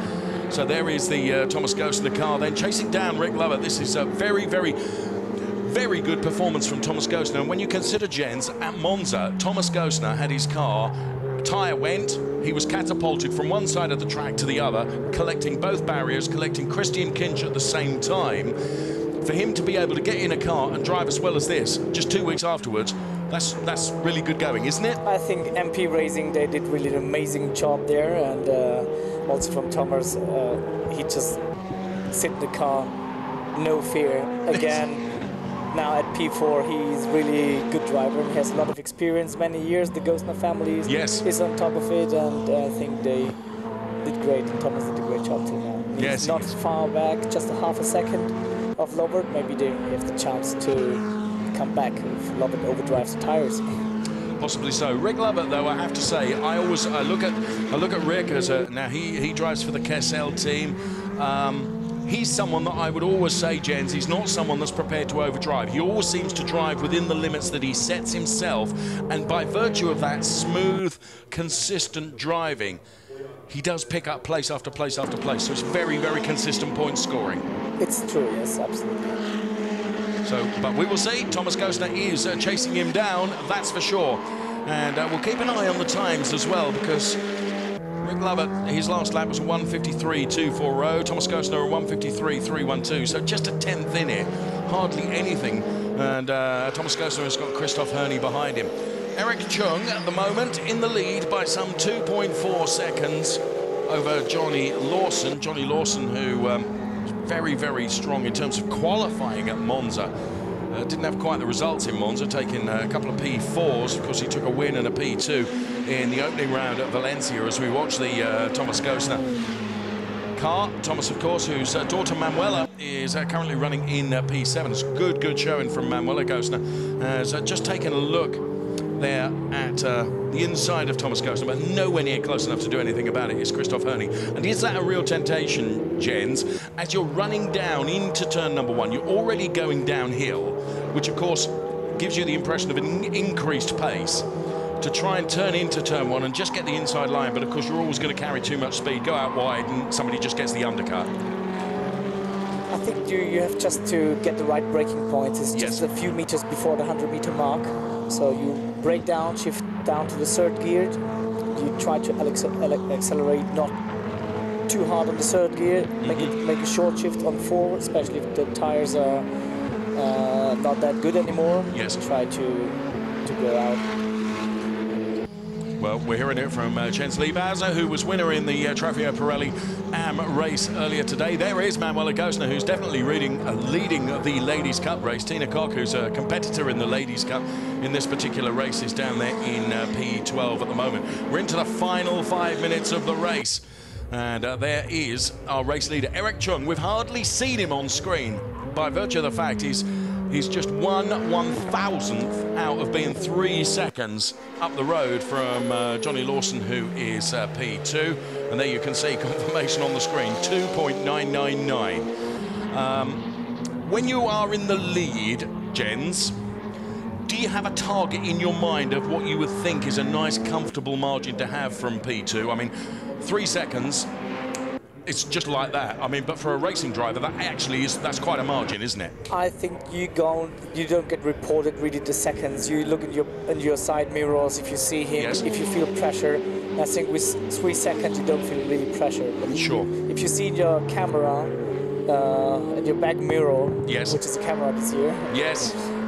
So there is the Thomas Gostner car. Then chasing down Rick Lovett. This is a very, very, very good performance from Thomas Gostner. And when you consider, Jens, at Monza, Thomas Gostner had his car, tyre went, he was catapulted from one side of the track to the other, collecting both barriers, collecting Christian Kinch at the same time. For him to be able to get in a car and drive as well as this, just 2 weeks afterwards, that's really good going, isn't it? I think MP Racing, they did really an amazing job there, and also from Thomas, he just sit in the car, no fear. Again, now at P4, he's really good driver. He has a lot of experience, many years. The Gostner family is on top of it, and I think they did great. And Thomas did a great job too now. He's not far back, just a half a second of Lovett. Maybe they have the chance to come back if Lovett overdrives the tires. Possibly so. Rick Lovett, though, I have to say, I look at Rick as now he drives for the Kessel team. He's someone that I would always say, Jens, he's not someone that's prepared to overdrive. He always seems to drive within the limits that he sets himself, and by virtue of that smooth, consistent driving, he does pick up place after place after place. So it's very, very consistent point scoring. It's true, yes, absolutely. So, but we will see. Thomas Gostner is chasing him down, that's for sure. And we'll keep an eye on the times as well, because Rick Lovett, his last lap was 1:53.240. Thomas Gostner a 1:53.312. So just a tenth in it, hardly anything. And Thomas Gostner has got Christoph Herney behind him. Eric Chung at the moment in the lead by some 2.4 seconds over Johnny Lawson. Johnny Lawson, who very, very strong in terms of qualifying at Monza. Didn't have quite the results in Monza, taking a couple of P4s. Of course, he took a win and a P2 in the opening round at Valencia as we watch the Thomas Gostner car. Thomas, of course, whose daughter Manuela is currently running in P7. It's good showing from Manuela Gostner. Has just taken a look there at the inside of Thomas Gostner, but nowhere near close enough to do anything about it is Christoph Herney. And is that a real temptation, Jens, as you're running down into turn number one? You're already going downhill, which of course gives you the impression of an increased pace to try and turn into turn one and just get the inside line, but of course you're always going to carry too much speed, go out wide, and somebody just gets the undercut. I think you have just to get the right braking point. It's just a few meters before the 100-meter mark. So you brake down, shift down to the third gear. You try to accelerate not too hard on the third gear. Make a short shift on four, especially if the tires are not that good anymore. Try to go out. Well, we're hearing it from Jens Liebhauser, who was winner in the Trofeo Pirelli AM race earlier today. There is Manuela Gostner, who's definitely leading the Ladies' Cup race. Tina Koch, who's a competitor in the Ladies' Cup in this particular race, is down there in P12 at the moment. We're into the final 5 minutes of the race. And there is our race leader, Eric Chung. We've hardly seen him on screen by virtue of the fact he's just 1/1000th out of being 3 seconds up the road from Johnny Lawson, who is P2. And there you can see confirmation on the screen, 2.999. When you are in the lead, Jens, do you have a target in your mind of what you would think is a nice, comfortable margin to have from P2? I mean, 3 seconds, it's just like that. I mean, but for a racing driver, that's quite a margin, isn't it? I think you don't get reported really the seconds. You look in your side mirrors if you see him, if you feel pressure. I think with 3 seconds you don't feel really pressure. But if you see your camera and your back mirror, which is a camera this year.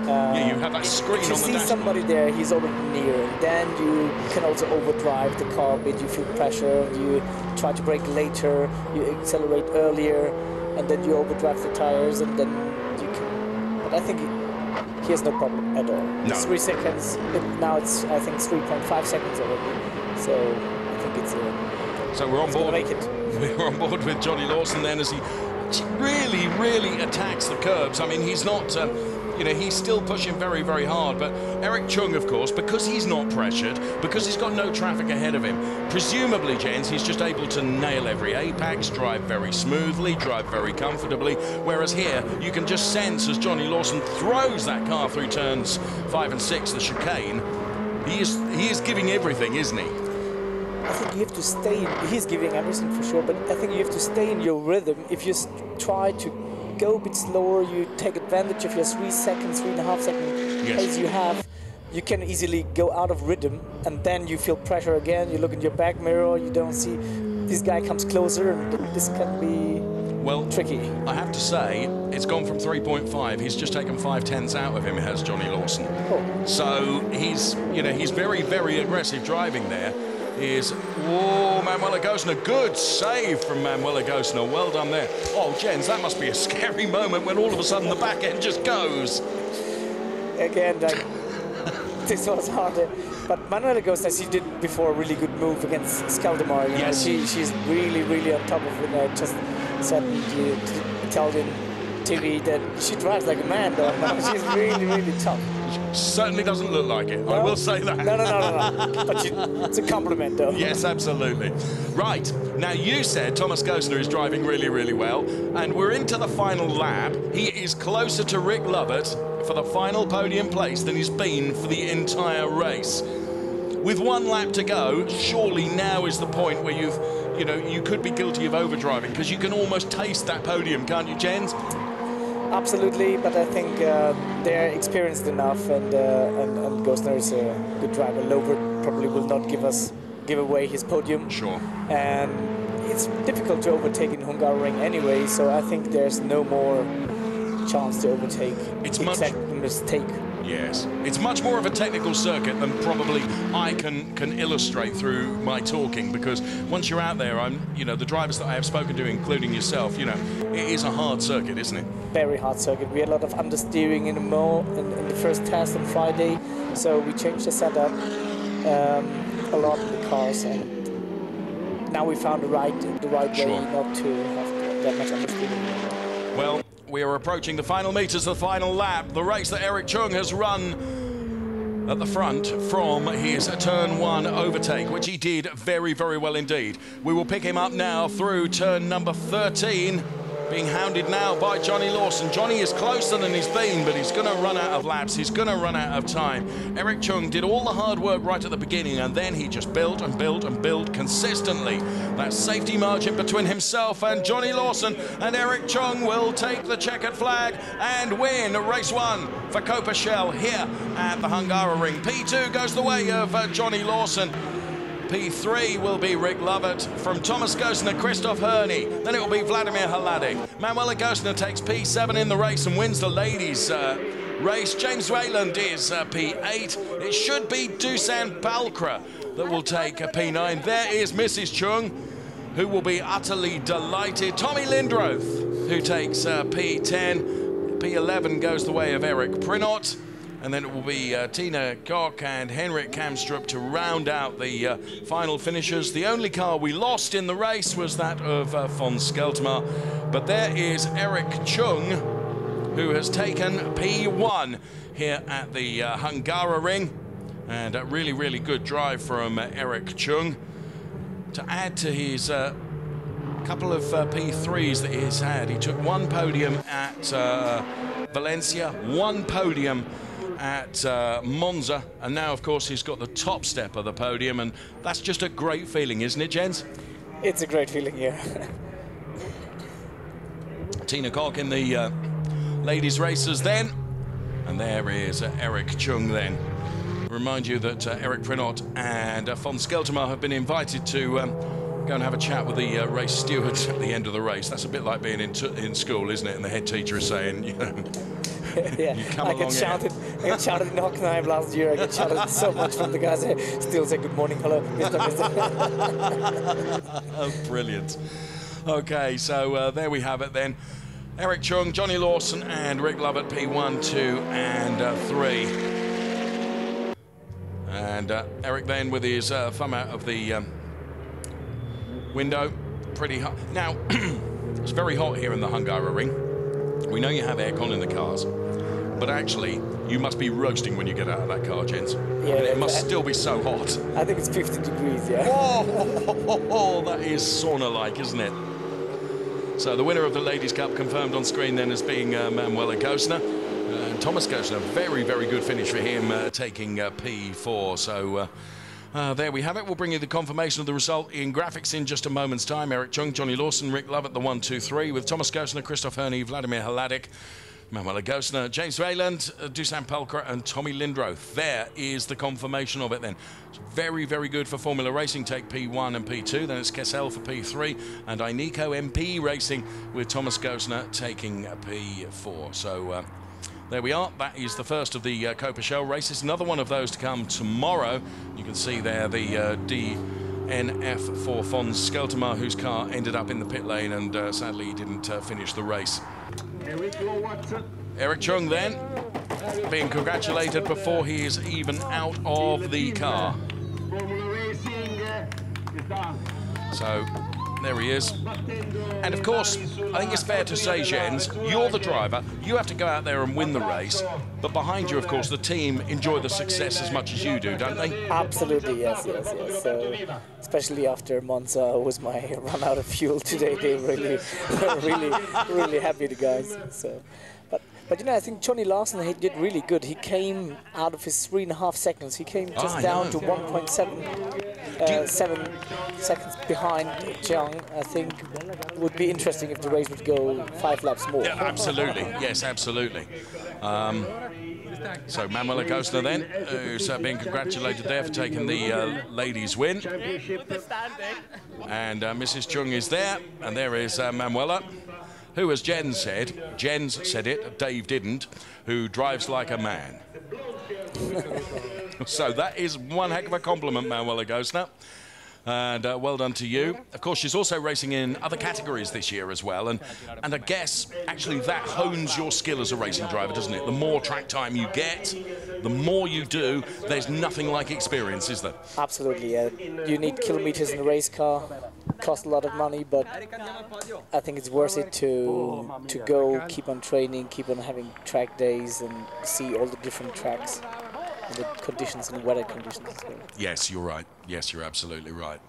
You have that screen on the dashboard. If you see somebody there, he's already near. Then you can also overdrive the car a bit. You feel pressure. You try to brake later. You accelerate earlier, and then you overdrive the tires, and then you can. But I think he has no problem at all. No. 3 seconds. Now it's I think 3.5 seconds already. So I think it's. So we're on board. Make it. We're on board with Johnny Lawson then as he really attacks the curbs. I mean, he's not. you know, he's still pushing very, very hard. But Eric Chung, of course, because he's not pressured, because he's got no traffic ahead of him, presumably, gents, he's just able to nail every apex, drive very smoothly, drive very comfortably. Whereas here, you can just sense as Johnny Lawson throws that car through turns 5 and 6, the chicane, he is giving everything, isn't he? I think you have to stay, he's giving everything for sure, but I think you have to stay in your rhythm. If you try to go a bit slower, you take advantage of your 3 seconds, 3.5 second pace you have, you can easily go out of rhythm, and then you feel pressure again, you look in your back mirror, you don't see, this guy comes closer, and this can be tricky. I have to say, it's gone from 3.5. He's just taken 5/10ths out of him, has Johnny Lawson. Oh. So he's, you know, he's very, very aggressive driving there. Manuel Agostina, good save from Manuel Agostina, well done there. Oh, Jens, that must be a scary moment when all of a sudden the back end just goes. Again, this was harder. But Manuel Agostina, she did before a really good move against Scaldemar. Yes. She's really, really on top of it. I just said to Italian TV that she drives like a man, though. She's really, really tough. Certainly doesn't look like it, no? I will say that. No. But it's a compliment, though. Yes, absolutely. Right, now you said Thomas Gosner is driving really, really well, and we're into the final lap. He is closer to Rick Lovett for the final podium place than he's been for the entire race. With 1 lap to go, surely now is the point where you could be guilty of overdriving, because you can almost taste that podium, can't you, Jens? Absolutely, but I think they're experienced enough, and Gosner is a good driver. Lovert probably will not give away his podium. Sure. And it's difficult to overtake in Hungaroring anyway, so I think there's no more chance to overtake. It's a mistake. Yes, it's much more of a technical circuit than probably I can illustrate through my talking, because once you're out there, the drivers that I have spoken to, including yourself, it is a hard circuit, isn't it? Very hard circuit. We had a lot of understeering in the first test on Friday, so we changed the setup a lot in the cars, and now we found the right way not to have that much understeering. Well, we are approaching the final meters, the final lap, the race that Eric Chung has run at the front from his turn 1 overtake, which he did very, very well indeed. We will pick him up now through turn number 13, being hounded now by Johnny Lawson. Johnny is closer than he's been, but he's going to run out of laps. He's going to run out of time. Eric Chung did all the hard work right at the beginning, and then he just built and built and built consistently. That safety margin between himself and Johnny Lawson, and Eric Chung will take the checkered flag and win race 1 for Coppa Shell here at the Hungaroring. P2 goes the way of Johnny Lawson. P3 will be Rick Lovett. From Thomas Gosner, Christoph Herney. Then it will be Vladimir Hladik. Manuel Gosner takes P7 in the race and wins the ladies' race. James Wayland is P8. It should be Dusan Balkra that will take P9. There is Mrs. Chung, who will be utterly delighted. Tommy Lindroth, who takes P10. P11 goes the way of Eric Prinot. And then it will be Tina Koch and Henrik Kamstrup to round out the final finishers. The only car we lost in the race was that of von Skeltmar. But there is Eric Chung, who has taken P1 here at the Hungaroring. And a really, really good drive from Eric Chung. To add to his couple of P3s that he's had, he took 1 podium at Valencia, 1 podium at Monza, and now of course he's got the top step of the podium, and that's just a great feeling, isn't it, Jens? It's a great feeling, yeah. Tina Koch in the ladies races then, and there is Eric Chung then. Remind you that Eric Prinot and von Skeltmar have been invited to go and have a chat with the race stewards at the end of the race. That's a bit like being in school, isn't it? And the head teacher is saying, yeah, I get shouted in Hockenheim last year. I get shouted so much from the guys. Still say good morning, hello, Mr. Oh, brilliant. Okay, so there we have it then. Eric Chung, Johnny Lawson, and Rick Lovett, P1, 2, and 3. And Eric then with his thumb out of the window, pretty hot. Now, it's very hot here in the Hungaroring. We know you have aircon in the cars. but actually, you must be roasting when you get out of that car, gents. Yeah, And it must still be so hot. I think it's 50 degrees, yeah. Oh, that is sauna-like, isn't it? So the winner of the Ladies' Cup confirmed on screen then as being Manuela Gosner. Thomas Gosner, very, very good finish for him, taking P4. So there we have it. We'll bring you the confirmation of the result in graphics in just a moment's time. Eric Chung, Johnny Lawson, Rick Lovett, the 1, 2, 3, with Thomas Gosner, Christoph Herney, Vladimir Haladik, Manuela Gosner, James Wayland, Dusan Pelkra and Tommy Lindroth. There is the confirmation of it then. It's very, very good for Formula Racing, take P1 and P2. Then it's Kessel for P3 and Ainiko MP Racing with Thomas Gosner taking P4. So there we are. That is the first of the Coppa Shell races. Another one of those to come tomorrow. You can see there the DNF for Fons Skeltermar, whose car ended up in the pit lane and sadly he didn't finish the race. Eric Chung then being congratulated before he is even out of the car. So there he is. And of course, I think it's fair to say, Jens, you're the driver, you have to go out there and win the race, but behind you, of course, the team enjoy the success as much as you do, don't they? Absolutely, yes. So, especially after Monza was my run out of fuel today, they really happy, the guys. So, but you know, I think Johnny Larson, he did really good. He came out of his 3.5 seconds. He came just down to 1.7 seconds behind Jiang. I think it would be interesting if the race would go 5 laps more. Yeah, absolutely. Yes, absolutely. So Manuela Gosner then, who's being congratulated there for taking the ladies' win. And Mrs. Chung is there, and there is Manuela, who, as Jens said it, Dave didn't, who drives like a man. So that is one heck of a compliment, Manuela Gosner. And well done to you. Of course, she's also racing in other categories this year as well. And I guess, actually, that hones your skill as a racing driver, doesn't it? The more track time you get, the more you do, there's nothing like experience, is there? Absolutely, yeah. You need kilometers in a race car. Cost a lot of money, but I think it's worth it to go, keep on training, keep on having track days and see all the different tracks. The conditions and weather conditions as well. Yes, you're right. Yes, you're absolutely right.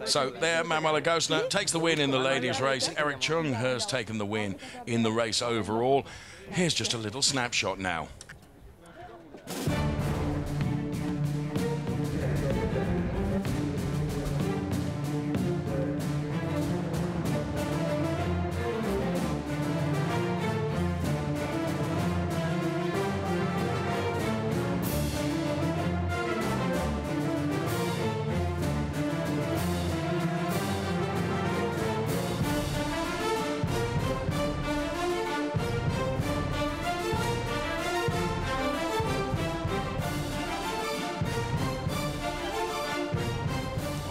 So there, Manuela Gosner takes the win in the ladies' race. Eric Chung has taken the win in the race overall. Here's just a little snapshot now.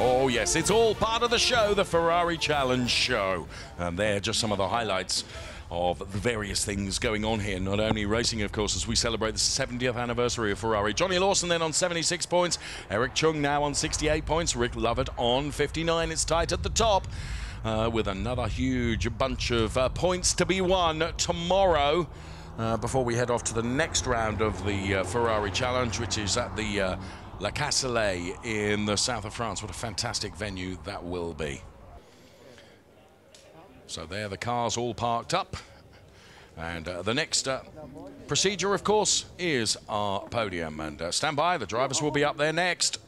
Oh yes, it's all part of the show, the Ferrari Challenge show. And they're just some of the highlights of the various things going on here. Not only racing, of course, as we celebrate the 70th anniversary of Ferrari. Johnny Lawson then on 76 points. Eric Chung now on 68 points. Rick Lovett on 59. It's tight at the top with another huge bunch of points to be won tomorrow. Before we head off to the next round of the Ferrari Challenge, which is at the La Castellet in the south of France. What a fantastic venue that will be. So there, the cars all parked up. And the next procedure, of course, is our podium. And stand by, the drivers will be up there next.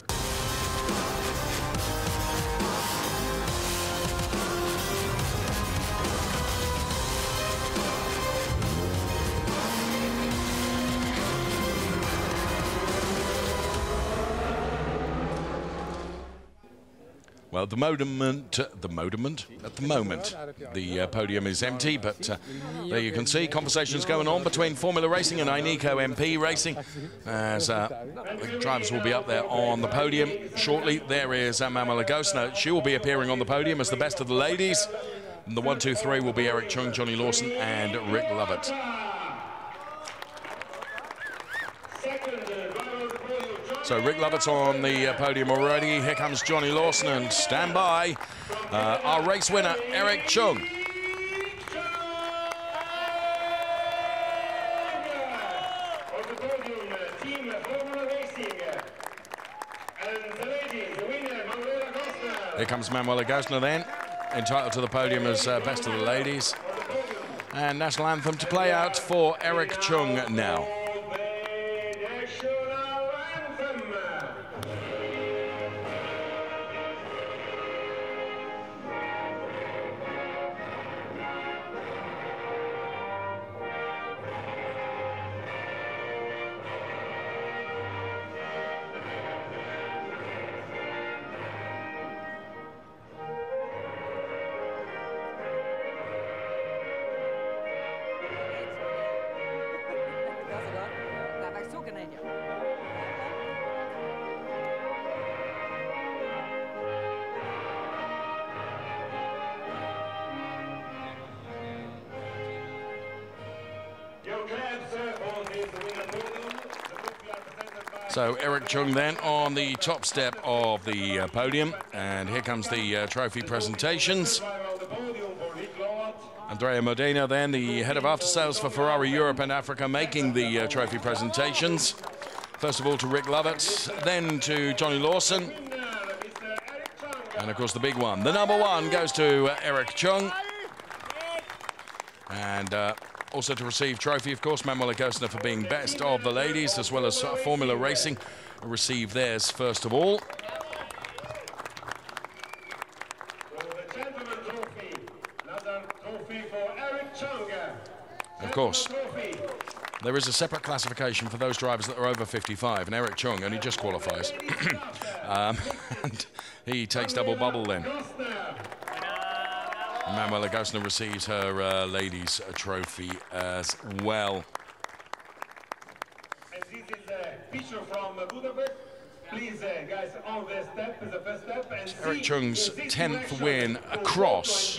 Well, at the moment, the podium is empty, but there you can see conversations going on between Formula Racing and Ainiko MP Racing, as the drivers will be up there on the podium shortly. There is Manuela Gosner. She will be appearing on the podium as the best of the ladies. And the 1, 2, 3 will be Eric Chung, Johnny Lawson, and Rick Lovett. So Rick Lovett's on the podium already. Here comes Johnny Lawson, and stand by. Our race winner, Eric Chung. Here comes Manuela Gosner then, entitled to the podium as best of the ladies. And national anthem to play out for Eric Chung now. So Eric Chung then on the top step of the podium, and here comes the trophy presentations. Andrea Modena then, the head of after sales for Ferrari Europe and Africa, making the trophy presentations. First of all to Rick Lovett, then to Johnny Lawson, and of course the big one. The number one goes to Eric Chung. And also to receive trophy, of course, Manuela Gosner for being best of the ladies, as well as Formula Racing receive theirs first of all. Of course, there is a separate classification for those drivers that are over 55, and Eric Chung only just qualifies. And he takes double bubble then. Manuela Gosner receives her ladies' trophy as well. And this is a picture from Budapest. Please, guys, on the step is the first step. And Eric Chung's 10th win across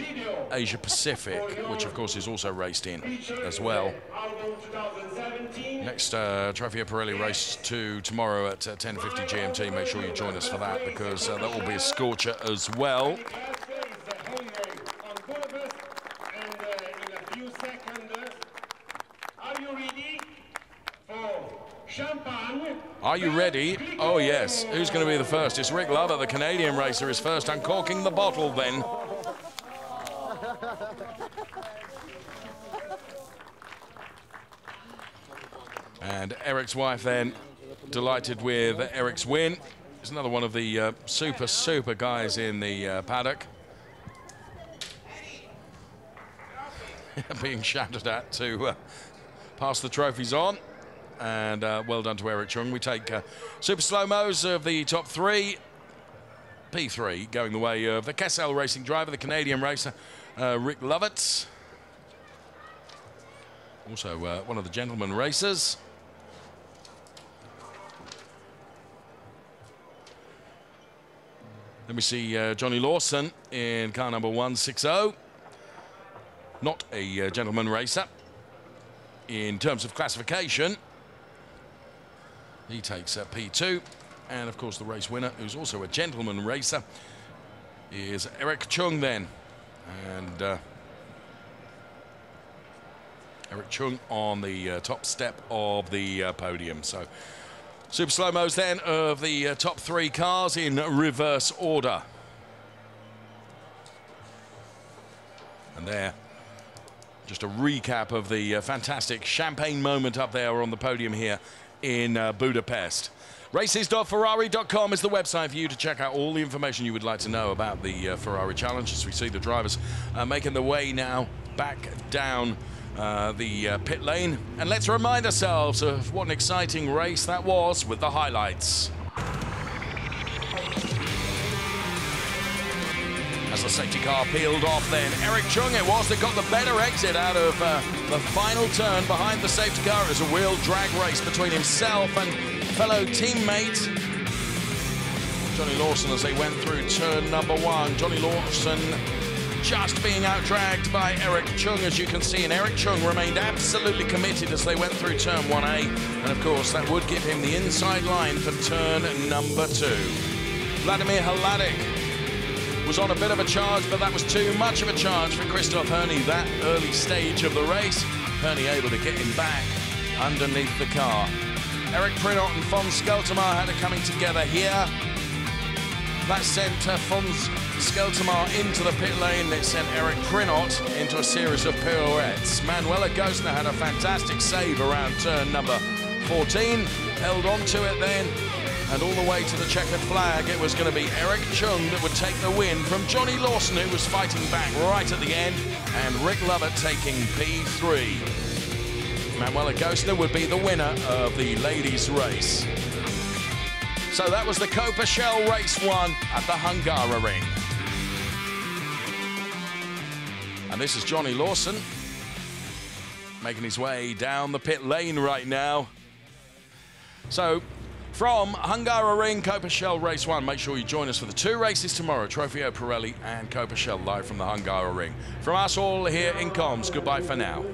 Asia Pacific, which of course is also raced in as well. Next Trophy of Pirelli race 2 tomorrow at 10:50 GMT. Make sure you join us for that, because that will be a scorcher as well. Are you ready? Oh yes. Who's going to be the first? It's Rick Lovett, the Canadian racer, is first, uncorking the bottle then. And Eric's wife then, delighted with Eric's win. He's another one of the super guys in the paddock. Being shouted at to pass the trophies on. And well done to Eric Chung. We take super slow-mos of the top three. P3 going the way of the Kessel Racing driver, the Canadian racer, Rick Lovett. Also one of the gentleman racers. Then we see Johnny Lawson in car number 160. Not a gentleman racer in terms of classification. He takes P2, and of course the race winner, who's also a gentleman racer, is Eric Chung then. And Eric Chung on the top step of the podium. So super slow-mos then of the top three cars in reverse order. And there, just a recap of the fantastic champagne moment up there on the podium here in Budapest. Races.ferrari.com is the website for you to check out all the information you would like to know about the Ferrari Challenge, as we see the drivers making their way now back down the pit lane. And let's remind ourselves of what an exciting race that was with the highlights. As the safety car peeled off then, Eric Chung it was that got the better exit out of the final turn behind the safety car. It was a real drag race between himself and fellow teammate Johnny Lawson as they went through turn number 1. Johnny Lawson just being out-dragged by Eric Chung, as you can see, and Eric Chung remained absolutely committed as they went through turn 1A, and of course that would give him the inside line for turn number 2. Vladimir Hladik was on a bit of a charge, but that was too much of a charge for Christoph Herney that early stage of the race. Herney able to get him back underneath the car. Eric Prinot and Fons Skeltermar had it coming together here. That sent Fons Skeltermar into the pit lane. It sent Eric Prinot into a series of pirouettes. Manuela Gosner had a fantastic save around turn number 14. Held on to it then, and all the way to the checkered flag. It was going to be Eric Chung that would take the win from Johnny Lawson, who was fighting back right at the end, and Rick Lovett taking P3. Manuela Gosner would be the winner of the ladies' race. So that was the Coppa Shell Race 1 at the Hungaroring. And this is Johnny Lawson making his way down the pit lane right now. So from Hungaroring, Coppa Shell Race 1, make sure you join us for the 2 races tomorrow, Trofeo Pirelli and Coppa Shell live from the Hungaroring. From us all here in comms, goodbye for now.